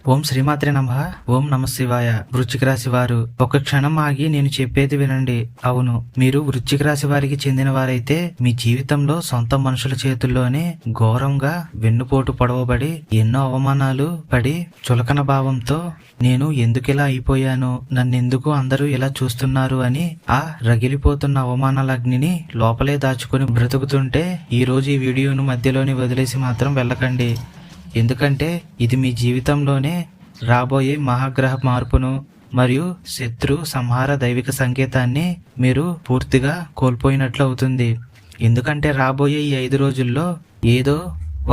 ఓం శ్రీమాత్రే నమః. ఓం నమ శివాయ. వృశ్చిక రాశి వారు ఒక క్షణం ఆగి నేను చెప్పేది వినండి. అవును, మీరు వృశ్చిక రాశి వారికి చెందిన వారైతే మీ జీవితంలో సొంత మనుషుల చేతుల్లోనే ఘోరంగా వెన్నుపోటు పొడవబడి ఎన్నో అవమానాలు పడి చులకన భావంతో నేను ఎందుకిలా అయిపోయాను, నన్నెందుకు అందరూ ఇలా చూస్తున్నారు అని ఆ రగిలిపోతున్న అవమానాల అగ్నిని లోపలే దాచుకుని బ్రతుకుతుంటే ఈ రోజు ఈ వీడియోను మధ్యలోని వదిలేసి మాత్రం వెళ్ళకండి. ఎందుకంటే ఇది మీ జీవితంలోనే రాబోయే మహాగ్రహ మార్పును మరియు శత్రు సంహార దైవిక సంకేతాన్ని మీరు పూర్తిగా కోల్పోయినట్లు అవుతుంది. ఎందుకంటే రాబోయే ఈ 5 రోజుల్లో ఏదో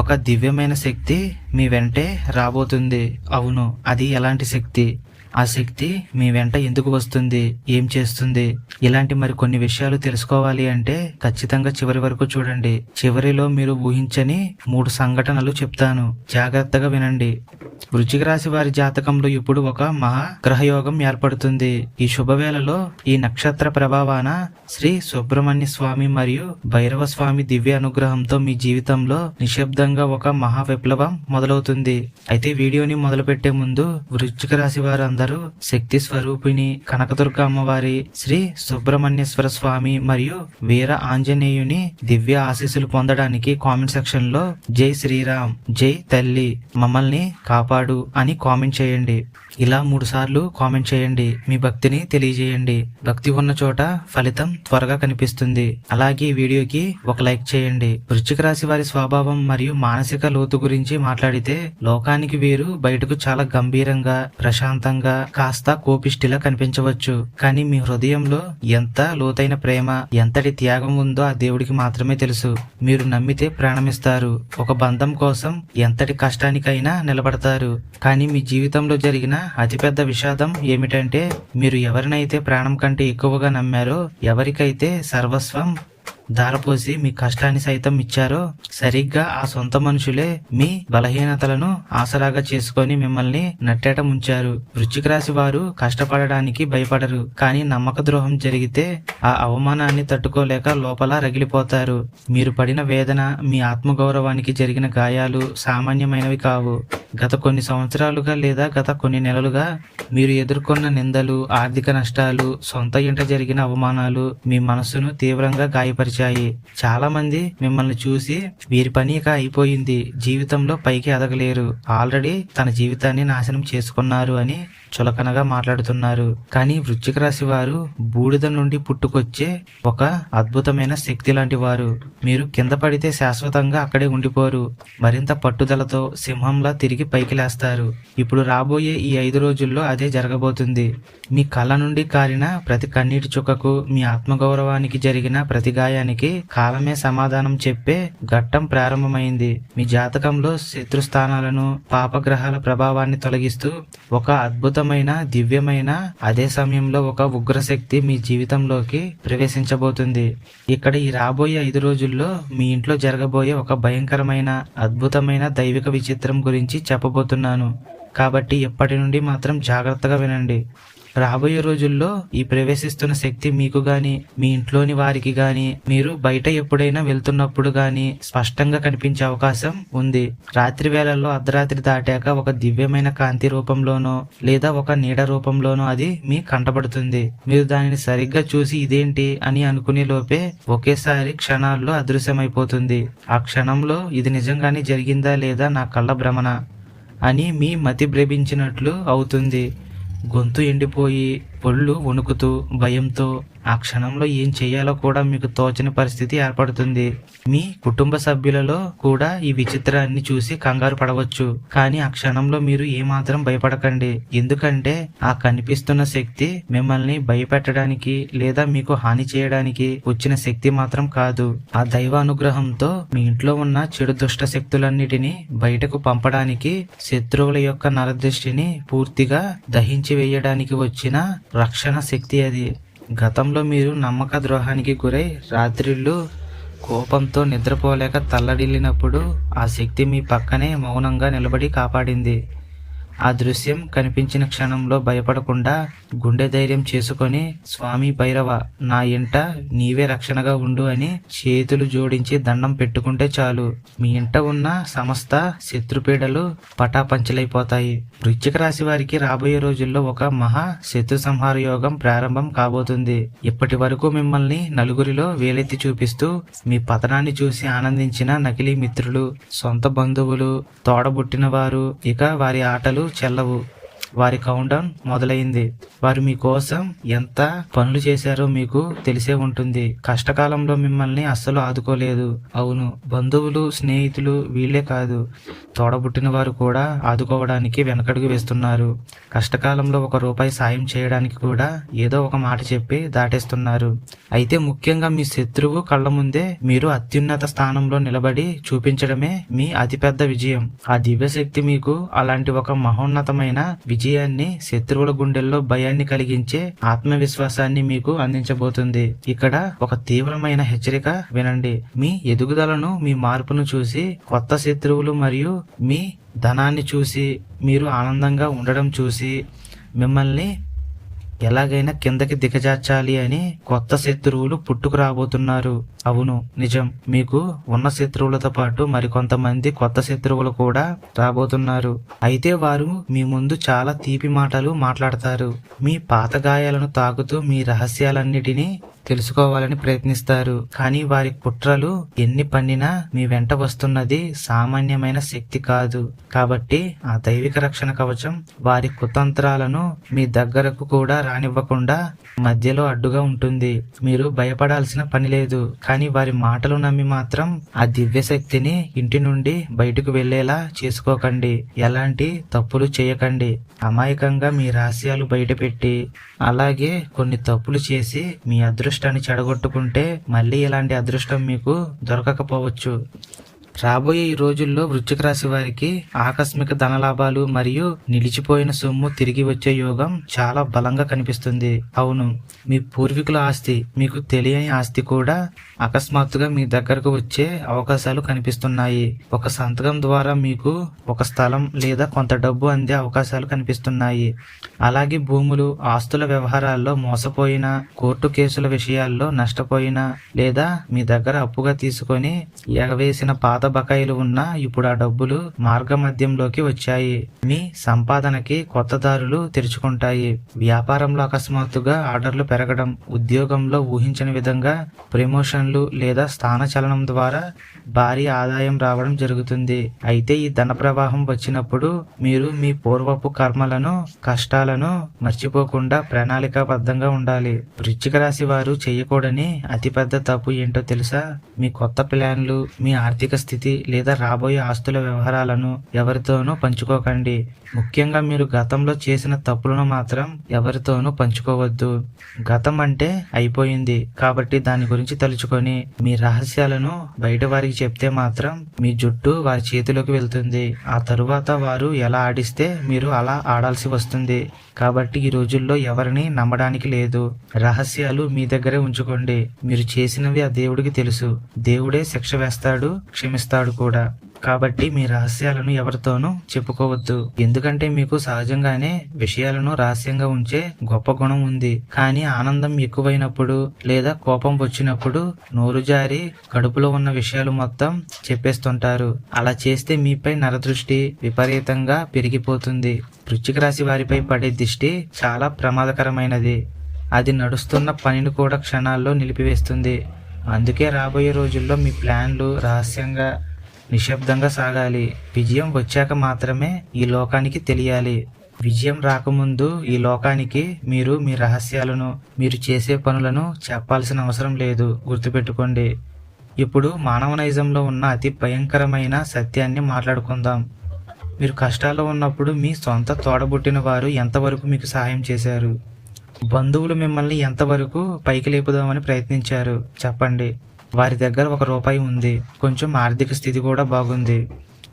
ఒక దివ్యమైన శక్తి మీ వెంటే రాబోతుంది. అవును, అది ఎలాంటి శక్తి, ఆ శక్తి మీ వెంట ఎందుకు వస్తుంది, ఏం చేస్తుంది, ఇలాంటి మరి కొన్ని విషయాలు తెలుసుకోవాలి అంటే ఖచ్చితంగా చివరి వరకు చూడండి. చివరిలో మీరు ఊహించని 3 సంఘటనలు చెప్తాను, జాగ్రత్తగా వినండి. వృశ్చిక రాశి వారి జాతకంలో ఇప్పుడు ఒక మహా గ్రహయోగం ఏర్పడుతుంది. ఈ శుభవేళలో ఈ నక్షత్ర ప్రభావాన శ్రీ సుబ్రహ్మణ్య స్వామి మరియు భైరవ స్వామి దివ్య అనుగ్రహంతో మీ జీవితంలో నిశ్శబ్దంగా ఒక మహా విప్లవం మొదలవుతుంది. అయితే వీడియోని మొదలు పెట్టే ముందు వృశ్చిక రాశి వారు అందరూ శక్తి స్వరూపిణి కనకదుర్గ అమ్మవారి, శ్రీ సుబ్రహ్మణ్యేశ్వర స్వామి మరియు వీర ఆంజనేయుని దివ్య ఆశీస్సులు పొందడానికి కామెంట్ సెక్షన్ లో జై శ్రీరామ్, జై తల్లి, మమ్మల్ని కాపాడు అని కామెంట్ చేయండి. ఇలా 3 సార్లు కామెంట్ చేయండి. మీ భక్తిని తెలియజేయండి. భక్తి ఉన్న చోట ఫలితం త్వరగా కనిపిస్తుంది. అలాగే ఈ వీడియోకి ఒక లైక్ చేయండి. వృశ్చిక రాశి వారి స్వభావం మరియు మానసిక లోతు గురించి మాట్లాడితే లోకానికి వీరు బయటకు చాలా గంభీరంగా, ప్రశాంతంగా, కాస్త కోపిష్టిలా కనిపించవచ్చు. కానీ మీ హృదయంలో ఎంత లోతైన ప్రేమ, ఎంతటి త్యాగం ఉందో ఆ దేవుడికి మాత్రమే తెలుసు. మీరు నమ్మితే ప్రాణమిస్తారు. ఒక బంధం కోసం ఎంతటి కష్టానికైనా నిలబడతారు. కానీ మీ జీవితంలో జరిగిన అతిపెద్ద విషాదం ఏమిటంటే మీరు ఎవరినైతే ప్రాణం కంటే ఎక్కువగా నమ్మారో, ఎవరికైతే సర్వస్వం ధారపోసి మీ కష్టాన్ని సైతం ఇచ్చారో, సరిగ్గా ఆ సొంత మనుషులే మీ బలహీనతలను ఆసరాగా చేసుకొని మిమ్మల్ని నట్టేట ముంచారు. వృశ్చిక రాశి వారు కష్టపడడానికి భయపడరు. కానీ నమ్మక ద్రోహం జరిగితే ఆ అవమానాన్ని తట్టుకోలేక లోపల రగిలిపోతారు. మీరు పడిన వేదన, మీ ఆత్మగౌరవానికి జరిగిన గాయాలు సామాన్యమైనవి కావు. గత కొన్ని సంవత్సరాలుగా లేదా గత కొన్ని నెలలుగా మీరు ఎదుర్కొన్న నిందలు, ఆర్థిక నష్టాలు, సొంత ఇంట జరిగిన అవమానాలు మీ మనస్సును తీవ్రంగా గాయపరిచాయి. చాలా మంది మిమ్మల్ని చూసి వీరి పని ఇక అయిపోయింది, జీవితంలో పైకి ఎదగలేరు, ఆల్రెడీ తన జీవితాన్ని నాశనం చేసుకున్నారు అని చులకనగా మాట్లాడుతున్నారు. కానీ వృశ్చిక రాశి వారు బూడిద నుండి పుట్టుకొచ్చే ఒక అద్భుతమైన శక్తి లాంటి వారు. మీరు కింద పడితే శాశ్వతంగా అక్కడే ఉండిపోరు. మరింత పట్టుదలతో సింహంలా తిరిగి పైకి లేస్తారు. ఇప్పుడు రాబోయే ఈ 5 రోజుల్లో అదే జరగబోతుంది. మీ కళ్ళ నుండి కారిన ప్రతి కన్నీటి చుక్కకు, మీ ఆత్మగౌరవానికి జరిగిన ప్రతి గాయానికి కాలమే సమాధానం చెప్పే ఘట్టం ప్రారంభమైంది. మీ జాతకంలో శత్రుస్థానాలను, పాపగ్రహాల ప్రభావాన్ని తొలగిస్తూ ఒక అద్భుతమైన దివ్యమైన, అదే సమయంలో ఒక ఉగ్రశక్తి మీ జీవితంలోకి ప్రవేశించబోతుంది. ఇక్కడ ఈ రాబోయే 5 రోజుల్లో మీ ఇంట్లో జరగబోయే ఒక భయంకరమైన, అద్భుతమైన దైవిక విచిత్రం గురించి చెప్పబోతున్నాను. కాబట్టి ఇప్పటి నుండి మాత్రం జాగ్రత్తగా వినండి. రాబోయే రోజుల్లో ఈ ప్రవేశిస్తున్న శక్తి మీకు గాని, మీ ఇంట్లోని వారికి గాని, మీరు బయట ఎప్పుడైనా వెళ్తున్నప్పుడు గాని స్పష్టంగా కనిపించే అవకాశం ఉంది. రాత్రి వేళల్లో అర్ధరాత్రి దాటాక ఒక దివ్యమైన కాంతి రూపంలోనో లేదా ఒక నీడ రూపంలోనో అది మీ కంటపడుతుంది. మీరు దానిని సరిగ్గా చూసి ఇదేంటి అని అనుకునే లోపే ఒకేసారి క్షణాల్లో అదృశ్యమైపోతుంది. ఆ క్షణంలో ఇది నిజంగానే జరిగిందా లేదా నా కళ్ళ భ్రమణ అని మీ మతి భ్రమించినట్లు అవుతుంది. గొంతు ఎండిపోయి ఒళ్ళు వణుకుతూ భయంతో ఆ క్షణంలో ఏం చేయాలో కూడా మీకు తోచని పరిస్థితి ఏర్పడుతుంది. మీ కుటుంబ సభ్యులలో కూడా ఈ విచిత్రాన్ని చూసి కంగారు పడవచ్చు. కానీ ఆ క్షణంలో మీరు ఏమాత్రం భయపడకండి. ఎందుకంటే ఆ కనిపిస్తున్న శక్తి మిమ్మల్ని భయపెట్టడానికి లేదా మీకు హాని చేయడానికి వచ్చిన శక్తి మాత్రం కాదు. ఆ దైవ అనుగ్రహంతో మీ ఇంట్లో ఉన్న చెడు దుష్ట శక్తులన్నిటినీ బయటకు పంపడానికి, శత్రువుల యొక్క నరదృష్టిని పూర్తిగా దహించి వేయడానికి వచ్చిన రక్షణ శక్తి అది. గతంలో మీరు నమ్మక ద్రోహానికి గురై రాత్రిళ్ళు కోపంతో నిద్రపోలేక తల్లడిల్లినప్పుడు ఆ శక్తి మీ పక్కనే మౌనంగా నిలబడి కాపాడింది. ఆ దృశ్యం కనిపించిన క్షణంలో భయపడకుండా గుండె ధైర్యం చేసుకొని, స్వామి భైరవ, నా ఇంట నీవే రక్షణగా ఉండు అని చేతులు జోడించి దండం పెట్టుకుంటే చాలు, మీ ఇంట ఉన్న సమస్త శత్రుపీడలు పటాపంచలైపోతాయి. వృశ్చిక రాశి వారికి రాబోయే రోజుల్లో ఒక మహా శత్రు సంహార యోగం ప్రారంభం కాబోతుంది. ఇప్పటి వరకు మిమ్మల్ని నలుగురిలో వేలెత్తి చూపిస్తూ మీ పతనాన్ని చూసి ఆనందించిన నకిలీ మిత్రులు, సొంత బంధువులు, తోడబుట్టిన వారు ఇక వారి ఆటలు చెల్లవు. వారి కౌంటౌన్ మొదలైంది. వారు మీకోసం ఎంత పనులు చేశారో మీకు తెలిసే ఉంటుంది. కష్టకాలంలో మిమ్మల్ని అస్సలు ఆదుకోలేదు. అవును, బంధువులు, స్నేహితులు వీళ్లే కాదు, తోడబుట్టిన వారు కూడా ఆదుకోవడానికి వెనకడుగు వేస్తున్నారు. కష్టకాలంలో ₹1 సాయం చేయడానికి కూడా ఏదో ఒక మాట చెప్పి దాటేస్తున్నారు. అయితే ముఖ్యంగా మీ శత్రువు కళ్ళ ముందే మీరు అత్యున్నత స్థానంలో నిలబడి చూపించడమే మీ అతిపెద్ద విజయం. ఆ దివ్యశక్తి మీకు అలాంటి ఒక మహోన్నతమైన విజయాన్ని, శత్రువుల గుండెల్లో భయాన్ని కలిగించే ఆత్మవిశ్వాసాన్ని మీకు అందించబోతుంది. ఇక్కడ ఒక తీవ్రమైన హెచ్చరిక వినండి. మీ ఎదుగుదలను, మీ మార్పును చూసి, కొత్త శత్రువులు మరియు మీ ధనాన్ని చూసి, మీరు ఆనందంగా ఉండడం చూసి మిమ్మల్ని ఎలాగైనా కిందకి దిగజార్చాలి అని కొత్త శత్రువులు పుట్టుకు రాబోతున్నారు. అవును, నిజం. మీకు ఉన్న శత్రువులతో పాటు మరికొంతమంది కొత్త శత్రువులు కూడా రాబోతున్నారు. అయితే వారు మీ ముందు చాలా తీపి మాటలు మాట్లాడతారు. మీ పాత గాయాలను తాకుతూ మీ రహస్యాలన్నిటినీ తెలుసుకోవాలని ప్రయత్నిస్తారు. కానీ వారి కుట్రలు ఎన్ని పన్నినా మీ వెంట వస్తున్నది సామాన్యమైన శక్తి కాదు. కాబట్టి ఆ దైవిక రక్షణ కవచం వారి కుతంత్రాలను మీ దగ్గరకు కూడా రానివ్వకుండా మధ్యలో అడ్డుగా ఉంటుంది. మీరు భయపడాల్సిన పని లేదు. కానీ వారి మాటలు నమ్మి మాత్రం ఆ దివ్య శక్తిని ఇంటి నుండి బయటకు వెళ్లేలా చేసుకోకండి. ఎలాంటి తప్పులు చేయకండి. అమాయకంగా మీ రహస్యాలు బయటపెట్టి అలాగే కొన్ని తప్పులు చేసి మీ అదృష్టాన్ని చెడగొట్టుకుంటే మళ్ళీ ఇలాంటి అదృష్టం మీకు దొరకకపోవచ్చు. రాబోయే ఈ రోజుల్లో వృశ్చిక రాశి వారికి ఆకస్మిక ధనలాభాలు మరియు నిలిచిపోయిన సొమ్ము తిరిగి వచ్చే యోగం చాలా బలంగా కనిపిస్తుంది. అవును, మీ పూర్వీకుల ఆస్తి, మీకు తెలియని ఆస్తి కూడా అకస్మాత్తుగా మీ దగ్గరకు వచ్చే అవకాశాలు కనిపిస్తున్నాయి. ఒక సంతకం ద్వారా మీకు ఒక స్థలం లేదా కొంత డబ్బు అందే అవకాశాలు కనిపిస్తున్నాయి. అలాగే భూములు, ఆస్తుల వ్యవహారాల్లో మోసపోయిన, కోర్టు కేసుల విషయాల్లో నష్టపోయిన, లేదా మీ దగ్గర అప్పుగా తీసుకొని ఎగవేసిన పాత బకాయిలు ఉన్నా ఇప్పుడు ఆ డబ్బులు మార్గమధ్యంలోకి వచ్చాయి. మీ సంపాదనకి కొత్త దారులు తెరుచుకుంటాయి. వ్యాపారంలో అకస్మాత్తుగా ఆర్డర్లు పెరగడం, ఉద్యోగంలో ఊహించని విధంగా ప్రమోషన్లు లేదా స్థానచలనం ద్వారా భారీ ఆదాయం రావడం జరుగుతుంది. అయితే ఈ ధన ప్రవాహం వచ్చినప్పుడు మీరు మీ పూర్వపు కర్మలను, కష్టాలను మర్చిపోకుండా ప్రణాళికాబద్ధంగా ఉండాలి. వృశ్చిక రాశి వారు చేయకూడని అతిపెద్ద తప్పు ఏంటో తెలుసా? మీ కొత్త ప్లాన్లు, మీ ఆర్థిక స్థితి లేదా రాబోయే ఆస్తుల వ్యవహారాలను ఎవరితోనూ పంచుకోకండి. ముఖ్యంగా మీరు గతంలో చేసిన తప్పులను మాత్రం ఎవరితోనూ పంచుకోవద్దు. గతం అంటే అయిపోయింది కాబట్టి దాని గురించి తలుచుకొని మీ రహస్యాలను బయట వారికి చెప్తే మాత్రం మీ జుట్టు వారి చేతిలోకి వెళ్తుంది. ఆ తరువాత వారు ఎలా ఆడిస్తే మీరు అలా ఆడాల్సి వస్తుంది. కాబట్టి ఈ రోజుల్లో ఎవరిని నమ్మడానికి లేదు. రహస్యాలు మీ దగ్గరే ఉంచుకోండి. మీరు చేసినవి ఆ దేవుడికి తెలుసు. దేవుడే శిక్ష వేస్తాడు, క్షమిస్తాడు కూడా. కాబట్టి మీ రహస్యాలను ఎవరితోనూ చెప్పుకోవద్దు. ఎందుకంటే మీకు సహజంగానే విషయాలను రహస్యంగా ఉంచే గొప్ప గుణం ఉంది. కానీ ఆనందం ఎక్కువైనప్పుడు లేదా కోపం వచ్చినప్పుడు నోరు జారి కడుపులో ఉన్న విషయాలు మొత్తం చెప్పేస్తుంటారు. అలా చేస్తే మీపై నరదృష్టి విపరీతంగా పెరిగిపోతుంది. వృశ్చిక రాశి వారిపై పడే దిష్టి చాలా ప్రమాదకరమైనది. అది నడుస్తున్న పనిని కూడా క్షణాల్లో నిలిపివేస్తుంది. అందుకే రాబోయే రోజుల్లో మీ ప్లాన్లు రహస్యంగా, నిశ్శబ్దంగా సాగాలి. విజయం వచ్చాక మాత్రమే ఈ లోకానికి తెలియాలి. విజయం రాకముందు ఈ లోకానికి మీరు మీ రహస్యాలను, మీరు చేసే పనులను చెప్పాల్సిన అవసరం లేదు. గుర్తుపెట్టుకోండి. ఇప్పుడు మానవ నైజంలో ఉన్న అతి భయంకరమైన సత్యాన్ని మాట్లాడుకుందాం. మీరు కష్టాల్లో ఉన్నప్పుడు మీ సొంత తోడబుట్టిన వారు ఎంతవరకు మీకు సహాయం చేశారు? బంధువులు మిమ్మల్ని ఎంతవరకు పైకి లేపుదామని ప్రయత్నించారు? చెప్పండి. వారి దగ్గర ₹1 ఉంది. కొంచెం ఆర్థిక స్థితి కూడా బాగుంది.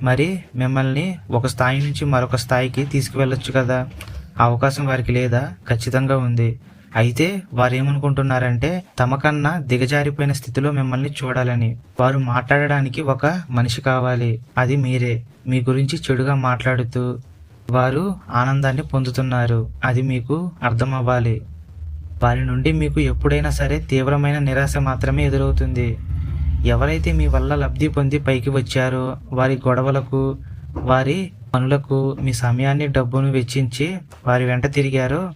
మరి మిమ్మల్ని ఒక స్థాయి నుంచి మరొక స్థాయికి తీసుకువెళ్ళొచ్చు కదా. అవకాశం వారికి లేదా? ఖచ్చితంగా ఉంది. అయితే వారేమనుకుంటున్నారంటే తమకన్నా దిగజారిపోయిన స్థితిలో మిమ్మల్ని చూడాలని. వారు మాట్లాడడానికి ఒక మనిషి కావాలి. అది మీరే. మీ గురించి చెడుగా మాట్లాడుతూ వారు ఆనందాన్ని పొందుతున్నారు. అది మీకు అర్థం అవ్వాలి. వారి నుండి మీకు ఎప్పుడైనా సరే తీవ్రమైన నిరాశ మాత్రమే ఎదురవుతుంది. ఎవరైతే మీ వల్ల లబ్ధి పొంది పైకి వచ్చారో వారి గొడవలకు, వారి పనులకు మీ సమయాన్ని, డబ్బును వెచ్చించి వారి వెంట తిరిగారో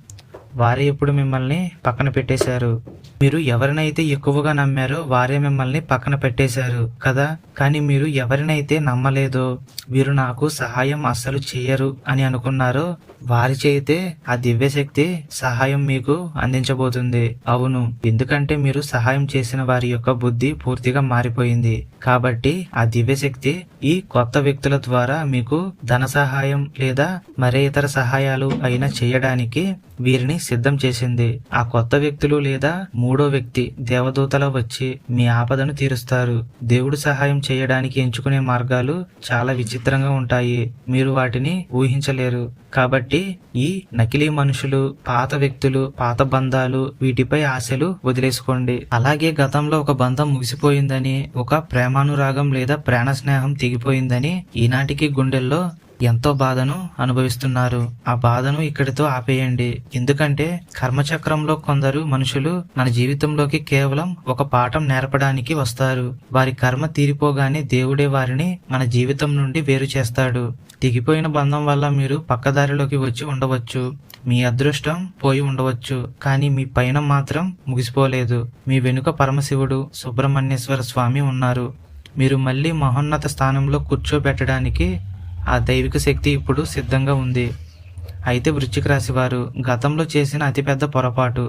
వారే ఇప్పుడు మిమ్మల్ని పక్కన పెట్టేశారు. మీరు ఎవరినైతే ఎక్కువగా నమ్మారో వారే మిమ్మల్ని పక్కన పెట్టేశారు కదా. కానీ మీరు ఎవరినైతే నమ్మలేదో, వీరు నాకు సహాయం అస్సలు చేయరు అని అనుకున్నారో వారి చేయితే ఆ దివ్యశక్తి సహాయం మీకు అందించబోతుంది. అవును, ఎందుకంటే మీరు సహాయం చేసిన వారి యొక్క బుద్ధి పూర్తిగా మారిపోయింది. కాబట్టి ఆ దివ్యశక్తి ఈ కొత్త వ్యక్తుల ద్వారా మీకు ధన సహాయం లేదా మరే ఇతర సహాయాలు అయినా చేయడానికి వీరిని సిద్ధం చేసింది. ఆ కొత్త వ్యక్తులు లేదా మూడో వ్యక్తి దేవదూతల వచ్చి మీ ఆపదను తీరుస్తారు. దేవుడు సహాయం చేయడానికి ఎంచుకునే మార్గాలు చాలా విచిత్రంగా ఉంటాయి. మీరు వాటిని ఊహించలేరు. కాబట్టి ఈ నకిలీ మనుషులు, పాత వ్యక్తులు, పాత బంధాలు, వీటిపై ఆశలు వదిలేసుకోండి. అలాగే గతంలో ఒక బంధం ముగిసిపోయిందని, ఒక ప్రేమానురాగం లేదా ప్రాణ స్నేహం తెగిపోయిందని ఈనాటికి గుండెల్లో ఎంతో బాధను అనుభవిస్తున్నారు. ఆ బాధను ఇక్కడితో ఆపేయండి. ఎందుకంటే కర్మచక్రంలో కొందరు మనుషులు మన జీవితంలోకి కేవలం ఒక పాఠం నేర్పడానికి వస్తారు. వారి కర్మ తీరిపోగానే దేవుడే వారిని మన జీవితం నుండి వేరు చేస్తాడు. తెగిపోయిన బంధం వల్ల మీరు పక్కదారిలోకి వచ్చి ఉండవచ్చు. మీ అదృష్టం పోయి ఉండవచ్చు. కానీ మీ పయనం మాత్రం ముగిసిపోలేదు. మీ వెనుక పరమశివుడు, సుబ్రహ్మణ్యేశ్వర స్వామి ఉన్నారు. మీరు మళ్ళీ మహోన్నత స్థానంలో కూర్చోబెట్టడానికి ఆ దైవిక శక్తి ఇప్పుడు సిద్ధంగా ఉంది. అయితే వృశ్చిక రాశి వారు గతంలో చేసిన అతిపెద్ద పొరపాటు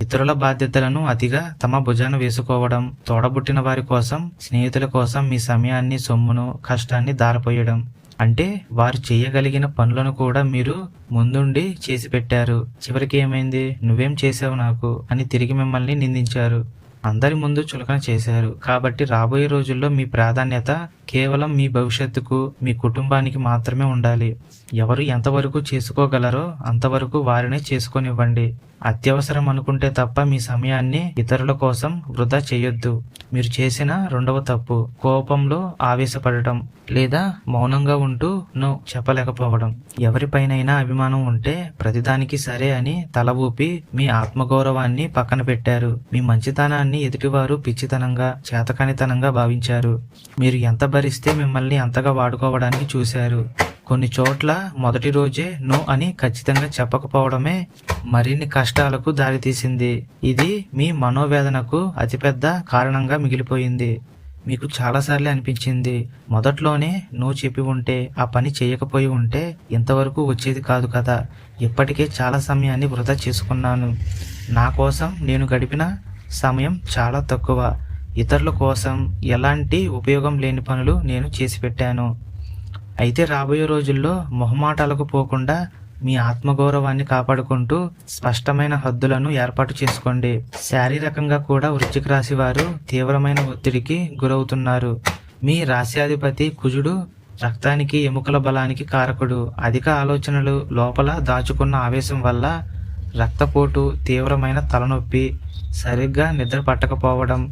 ఇతరుల బాధ్యతలను అతిగా తమ భుజాన వేసుకోవడం, తోడబుట్టిన వారి కోసం, స్నేహితుల కోసం మీ సమయాన్ని, సొమ్మును, కష్టాన్ని దారపోయడం. అంటే వారు చేయగలిగిన పనులను కూడా మీరు ముందుండి చేసి పెట్టారు. చివరికి ఏమైంది? నువ్వేం చేసావు నాకు అని తిరిగి మిమ్మల్ని నిందించారు. అందరి ముందు చులకన చేశారు. కాబట్టి రాబోయే రోజుల్లో మీ ప్రాధాన్యత కేవలం మీ భవిష్యత్తుకు, మీ కుటుంబానికి మాత్రమే ఉండాలి. ఎవరు ఎంతవరకు చేసుకోగలరో అంతవరకు వారినే చేసుకొనివ్వండి. అత్యవసరం అనుకుంటే తప్ప మీ సమయాన్ని ఇతరుల కోసం వృధా చేయొద్దు. మీరు చేసిన రెండవ తప్పు కోపంలో ఆవేశపడటం లేదా మౌనంగా ఉంటూ నో చెప్పలేకపోవడం. ఎవరిపైనైనా అభిమానం ఉంటే ప్రతిదానికి సరే అని తల ఊపి మీ ఆత్మగౌరవాన్ని పక్కన పెట్టారు. మీ మంచితనాన్ని ఎదుటివారు పిచ్చితనంగా, చేతకానితనంగా భావించారు. మీరు ఎంత భరిస్తే మిమ్మల్ని అంతగా వాడుకోవడానికి చూశారు. కొన్ని చోట్ల మొదటి రోజే నో అని ఖచ్చితంగా చెప్పకపోవడమే మరిన్ని కష్టాలకు దారితీసింది. ఇది మీ మనోవేదనకు అతిపెద్ద కారణంగా మిగిలిపోయింది. మీకు చాలాసార్లు అనిపించింది, మొదట్లోనే నో చెప్పి ఉంటే, ఆ పని చేయకపోయి ఉంటే ఇంతవరకు వచ్చేది కాదు కదా. ఇప్పటికే చాలా సమయాన్ని వృధా చేసుకున్నాను. నా కోసం నేను గడిపిన సమయం చాలా తక్కువ. ఇతరుల కోసం ఎలాంటి ఉపయోగం లేని పనులు నేను చేసి పెట్టాను. అయితే రాబోయే రోజుల్లో మొహమాటాలకు పోకుండా మీ ఆత్మగౌరవాన్ని కాపాడుకుంటూ స్పష్టమైన హద్దులను ఏర్పాటు చేసుకోండి. శారీరకంగా కూడా వృశ్చిక రాశి వారు తీవ్రమైన ఒత్తిడికి గురవుతున్నారు. మీ రాశ్యాధిపతి కుజుడు రక్తానికి, ఎముకల బలానికి కారకుడు. అధిక ఆలోచనలు, లోపల దాచుకున్న ఆవేశం వల్ల రక్తపోటు, తీవ్రమైన తలనొప్పి, సరిగ్గా నిద్ర పట్టకపోవడం,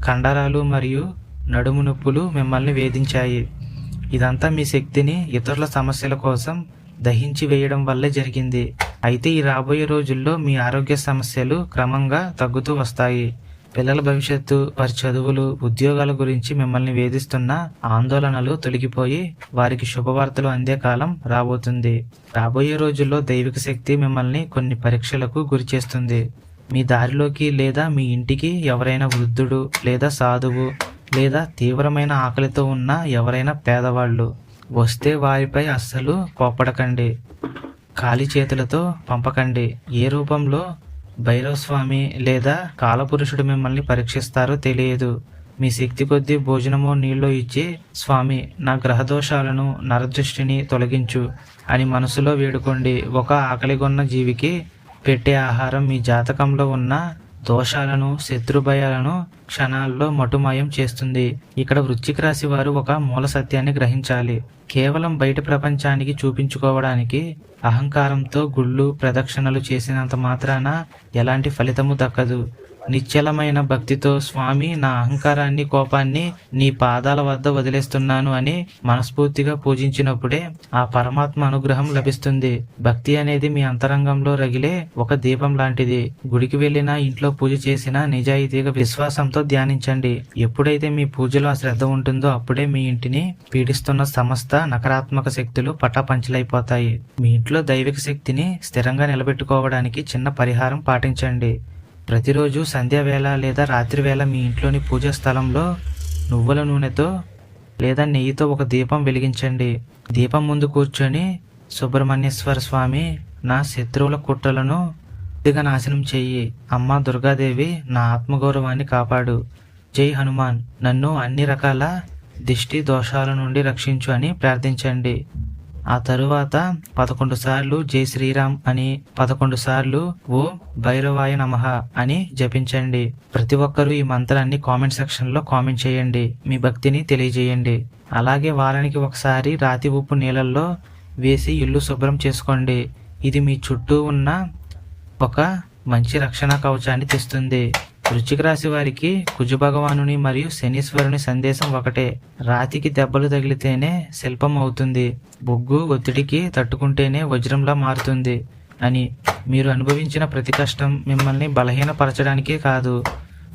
కండరాలు మరియు నడుము నొప్పులు మిమ్మల్ని వేధించాయి. ఇదంతా మీ శక్తిని ఇతరుల సమస్యల కోసం దహించి వేయడం వల్లే జరిగింది. అయితే ఈ రాబోయే రోజుల్లో మీ ఆరోగ్య సమస్యలు క్రమంగా తగ్గుతూ వస్తాయి. పిల్లల భవిష్యత్తు, వారి చదువులు, ఉద్యోగాల గురించి మిమ్మల్ని వేధిస్తున్న ఆందోళనలు తొలగిపోయి వారికి శుభవార్తలు అందే కాలం రాబోతుంది. రాబోయే రోజుల్లో దైవిక శక్తి మిమ్మల్ని కొన్ని పరీక్షలకు గురి చేస్తుంది. మీ దారిలోకి లేదా మీ ఇంటికి ఎవరైనా వృద్ధుడు లేదా సాధువు లేదా తీవ్రమైన ఆకలితో ఉన్న ఎవరైనా పేదవాళ్ళు వస్తే వారిపై అస్సలు కోప్పడకండి. ఖాళీ చేతులతో పంపకండి. ఏ రూపంలో భైరవస్వామి లేదా కాలపురుషుడు మిమ్మల్ని పరీక్షిస్తారో తెలియదు. మీ శక్తి కొద్దీ భోజనమో నీళ్ళో ఇచ్చి, స్వామి నా గ్రహదోషాలను, నరదృష్టిని తొలగించు అని మనసులో వేడుకోండి. ఒక ఆకలిగొన్న జీవికి పెట్టే ఆహారం మీ జాతకంలో ఉన్న దోషాలను, శత్రుభయాలను క్షణాల్లో మటుమాయం చేస్తుంది. ఇక్కడ వృశ్చిక రాశి వారు ఒక మూల సత్యాన్ని గ్రహించాలి. కేవలం బయట ప్రపంచానికి చూపించుకోవడానికి అహంకారంతో గుళ్ళు, ప్రదక్షిణలు చేసినంత మాత్రాన ఎలాంటి ఫలితము దక్కదు. నిశ్చలమైన భక్తితో స్వామి నా అహంకారాన్ని కోపాన్ని నీ పాదాల వద్ద వదిలేస్తున్నాను అని మనస్ఫూర్తిగా పూజించినప్పుడే ఆ పరమాత్మ అనుగ్రహం లభిస్తుంది. భక్తి అనేది మీ అంతరంగంలో రగిలే ఒక దీపం లాంటిది. గుడికి వెళ్ళినా ఇంట్లో పూజ చేసినా నిజాయితీగా విశ్వాసంతో ధ్యానించండి. ఎప్పుడైతే మీ పూజలో ఆ శ్రద్ధ ఉంటుందో అప్పుడే మీ ఇంటిని పీడిస్తున్న సమస్త నకారాత్మక శక్తులు పటాపంచలైపోతాయి. మీ ఇంట్లో దైవిక శక్తిని స్థిరంగా నిలబెట్టుకోవడానికి చిన్న పరిహారం పాటించండి. ప్రతిరోజు సంధ్యావేళ లేదా రాత్రివేళ మీ ఇంట్లోని పూజా స్థలంలో నువ్వుల నూనెతో లేదా నెయ్యితో ఒక దీపం వెలిగించండి. దీపం ముందు కూర్చొని సుబ్రహ్మణ్యేశ్వర స్వామి, నా శత్రువుల కుట్రలను పూర్తిగా నాశనం చెయ్యి. అమ్మా దుర్గాదేవి, నా ఆత్మగౌరవాన్ని కాపాడు. జై హనుమాన్, నన్ను అన్ని రకాల దిష్టి దోషాల నుండి రక్షించు అని ప్రార్థించండి. ఆ తరువాత 11 సార్లు జై శ్రీరామ్ అని, 11 సార్లు ఓం భైరవాయ నమః అని జపించండి. ప్రతి ఒక్కరూ ఈ మంత్రాన్ని కామెంట్ సెక్షన్ లో కామెంట్ చేయండి. మీ భక్తిని తెలియజేయండి. అలాగే వారానికి ఒకసారి రాతి ఉప్పు నీళ్ళల్లో వేసి ఇల్లు శుభ్రం చేసుకోండి. ఇది మీ చుట్టూ ఉన్న ఒక మంచి రక్షణ కవచాన్ని తెస్తుంది. వృశ్చిక రాశి వారికి కుజు భగవానుని మరియు శనీశ్వరుని సందేశం ఒకటే. రాతికి దెబ్బలు తగిలితేనే శిల్పం అవుతుంది, బొగ్గు ఒత్తిడికి తట్టుకుంటేనే వజ్రంలా మారుతుంది అని. మీరు అనుభవించిన ప్రతి కష్టం మిమ్మల్ని బలహీనపరచడానికి కాదు,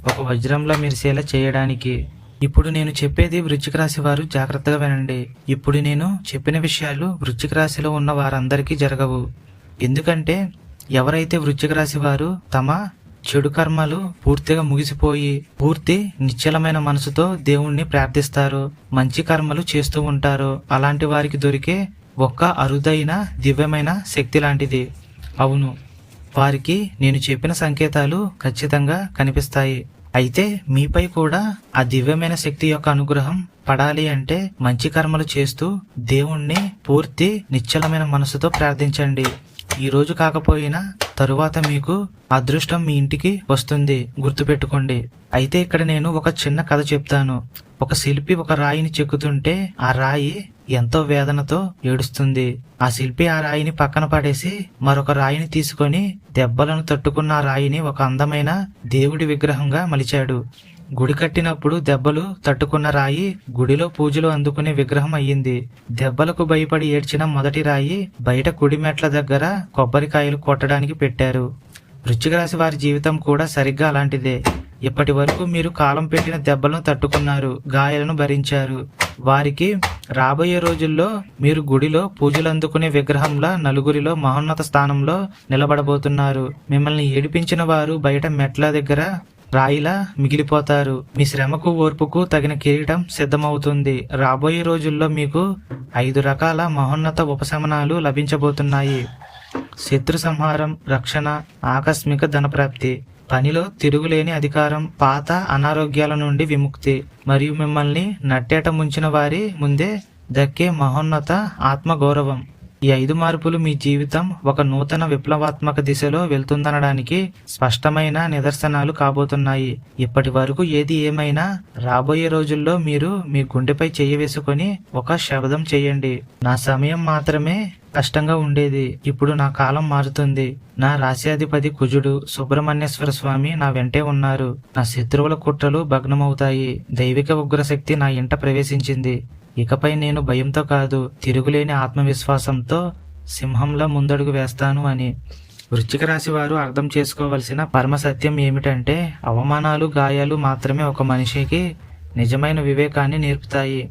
ఒక వజ్రంలా మెరిసేలా చేయడానికి. ఇప్పుడు నేను చెప్పేది వృశ్చిక రాశి వారు జాగ్రత్తగా వినండి. ఇప్పుడు నేను చెప్పిన విషయాలు వృశ్చిక రాశిలో ఉన్న వారందరికీ జరగవు. ఎందుకంటే ఎవరైతే వృశ్చిక రాశి వారు తమ చెడు కర్మలు పూర్తిగా ముగిసిపోయి పూర్తి నిశ్చలమైన మనసుతో దేవుణ్ణి ప్రార్థిస్తారో, మంచి కర్మలు చేస్తూ ఉంటారో అలాంటి వారికి దొరికే ఒక్క అరుదైన దివ్యమైన శక్తి లాంటిది. అవును, వారికి నేను చెప్పిన సంకేతాలు ఖచ్చితంగా కనిపిస్తాయి. అయితే మీపై కూడా ఆ దివ్యమైన శక్తి యొక్క అనుగ్రహం పడాలి అంటే మంచి కర్మలు చేస్తూ దేవుణ్ణి పూర్తి నిశ్చలమైన మనసుతో ప్రార్థించండి. ఈ రోజు కాకపోయినా తరువాత మీకు అదృష్టం మీ ఇంటికి వస్తుంది, గుర్తుపెట్టుకోండి. అయితే ఇక్కడ నేను ఒక చిన్న కథ చెప్తాను. ఒక శిల్పి ఒక రాయిని చెక్కుతుంటే ఆ రాయి ఎంతో వేదనతో ఏడుస్తుంది. ఆ శిల్పి ఆ రాయిని పక్కన పడేసి మరొక రాయిని తీసుకొని దెబ్బలను తట్టుకున్న ఆ రాయిని ఒక అందమైన దేవుడి విగ్రహంగా మలిచాడు. గుడి కట్టినప్పుడు దెబ్బలు తట్టుకున్న రాయి గుడిలో పూజలు అందుకునే విగ్రహం అయ్యింది. దెబ్బలకు భయపడి ఏడ్చిన మొదటి రాయి బయట కుడి మెట్ల దగ్గర కొబ్బరికాయలు కొట్టడానికి పెట్టారు. వృశ్చిక రాశి వారి జీవితం కూడా సరిగ్గా అలాంటిదే. ఇప్పటి వరకు మీరు కాలం పెట్టిన దెబ్బలను తట్టుకున్నారు, గాయాలను భరించారు. వారికి రాబోయే రోజుల్లో మీరు గుడిలో పూజలు అందుకునే విగ్రహంలా నలుగురిలో మహోన్నత స్థానంలో నిలబడబోతున్నారు. మిమ్మల్ని ఏడిపించిన వారు బయట మెట్ల దగ్గర రాయిలా మిగిలిపోతారు. మీ శ్రమకు ఓర్పుకు తగిన కిరీటం సిద్ధమవుతుంది. రాబోయే రోజుల్లో మీకు 5 రకాల మహోన్నత ఉపశమనాలు లభించబోతున్నాయి. శత్రు సంహారం, రక్షణ, ఆకస్మిక ధనప్రాప్తి, పనిలో తిరుగులేని అధికారం, పాత అనారోగ్యాల నుండి విముక్తి మరియు మిమ్మల్ని నట్టేట ముంచిన వారి ముందే దక్కే మహోన్నత ఆత్మగౌరవం. ఈ 5 మార్పులు మీ జీవితం ఒక నూతన విప్లవాత్మక దిశలో వెళ్తుందనడానికి స్పష్టమైన నిదర్శనాలు కాబోతున్నాయి. ఇప్పటి వరకు ఏది ఏమైనా రాబోయే రోజుల్లో మీరు మీ గుండెపై చెయ్యి వేసుకొని ఒక శబ్దం చేయండి. నా సమయం మాత్రమే కష్టంగా ఉండేది, ఇప్పుడు నా కాలం మారుతుంది. నా రాశ్యాధిపతి కుజుడు సుబ్రహ్మణ్యేశ్వర స్వామి నా వెంటే ఉన్నారు. నా శత్రువుల కుట్రలు భగ్నమవుతాయి. దైవిక ఉగ్రశక్తి నా ఇంట ప్రవేశించింది. ఇకపై నేను భయంతో కాదు, తిరుగులేని ఆత్మవిశ్వాసంతో సింహంలా ముందడుగు వేస్తాను అని. వృశ్చిక రాశి వారు అర్థం చేసుకోవలసిన పరమ సత్యం ఏమిటంటే అవమానాలు, గాయాలు మాత్రమే ఒక మనిషికి నిజమైన వివేకాన్ని నేర్పుతాయి.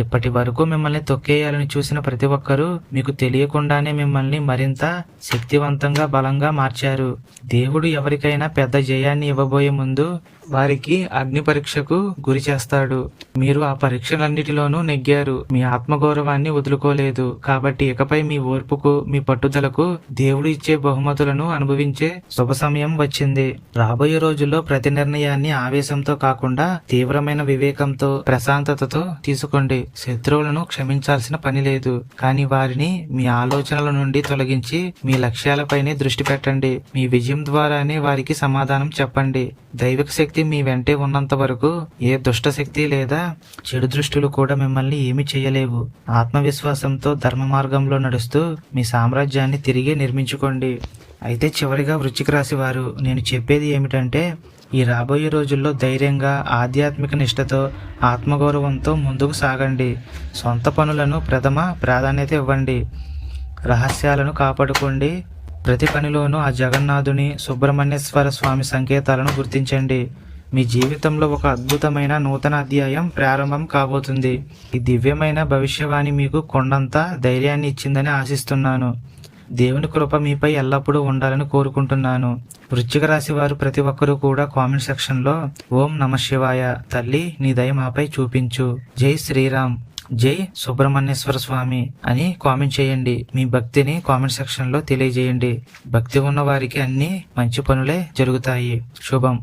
ఇప్పటి వరకు మిమ్మల్ని తొక్కేయాలని చూసిన ప్రతి ఒక్కరూ మీకు తెలియకుండానే మిమ్మల్ని మరింత శక్తివంతంగా, బలంగా మార్చారు. దేవుడు ఎవరికైనా పెద్ద జయాన్ని ఇవ్వబోయే ముందు వారికి అగ్ని పరీక్షకు గురి చేస్తాడు. మీరు ఆ పరీక్షలన్నిటిలోనూ నెగ్గారు. మీ ఆత్మగౌరవాన్ని వదులుకోలేదు. కాబట్టి ఇకపై మీ ఓర్పుకు, మీ పట్టుదలకు దేవుడు ఇచ్చే బహుమతులను అనుభవించే శుభ సమయం వచ్చింది. రాబోయే రోజుల్లో ప్రతి నిర్ణయాన్ని ఆవేశంతో కాకుండా తీవ్రమైన వివేకంతో, ప్రశాంతతతో తీసుకోండి. శత్రువులను క్షమించాల్సిన పని లేదు, కానీ వారిని మీ ఆలోచనల నుండి తొలగించి మీ లక్ష్యాలపైనే దృష్టి పెట్టండి. మీ విజయం ద్వారానే వారికి సమాధానం చెప్పండి. దైవిక శక్తి మీ వెంటే ఉన్నంత వరకు ఏ దుష్ట శక్తి లేదా చెడు దృష్టిలు కూడా మిమ్మల్ని ఏమి చేయలేవు. ఆత్మవిశ్వాసంతో ధర్మ మార్గంలో నడుస్తూ మీ సామ్రాజ్యాన్ని తిరిగి నిర్మించుకోండి. అయితే చివరిగా వృశ్చిక రాశి వారు నేను చెప్పేది ఏమిటంటే ఈ రాబోయే రోజుల్లో ధైర్యంగా, ఆధ్యాత్మిక నిష్ఠతో, ఆత్మగౌరవంతో ముందుకు సాగండి. సొంత పనులను ప్రథమ ప్రాధాన్యత ఇవ్వండి. రహస్యాలను కాపాడుకోండి. ప్రతి పనిలోనూ ఆ జగన్నాథుని, సుబ్రహ్మణ్యేశ్వర స్వామి సంకేతాలను గుర్తించండి. మీ జీవితంలో ఒక అద్భుతమైన నూతన అధ్యాయం ప్రారంభం కాబోతుంది. ఈ దివ్యమైన భవిష్యవాణి మీకు కొండంత ధైర్యాన్ని ఇచ్చిందని ఆశిస్తున్నాను. దేవుని కృప మీపై ఎల్లప్పుడూ ఉండాలని కోరుకుంటున్నాను. వృశ్చిక రాశి వారు ప్రతి ఒక్కరూ కూడా కామెంట్ సెక్షన్లో ఓం నమ శివాయ, తల్లి నీ దయ మాపై చూపించు, జై శ్రీరామ్, జై సుబ్రహ్మణ్యేశ్వర స్వామి అని కామెంట్ చేయండి. మీ భక్తిని కామెంట్ సెక్షన్లో తెలియజేయండి. భక్తి ఉన్న వారికి అన్ని మంచి పనులే జరుగుతాయి. శుభం.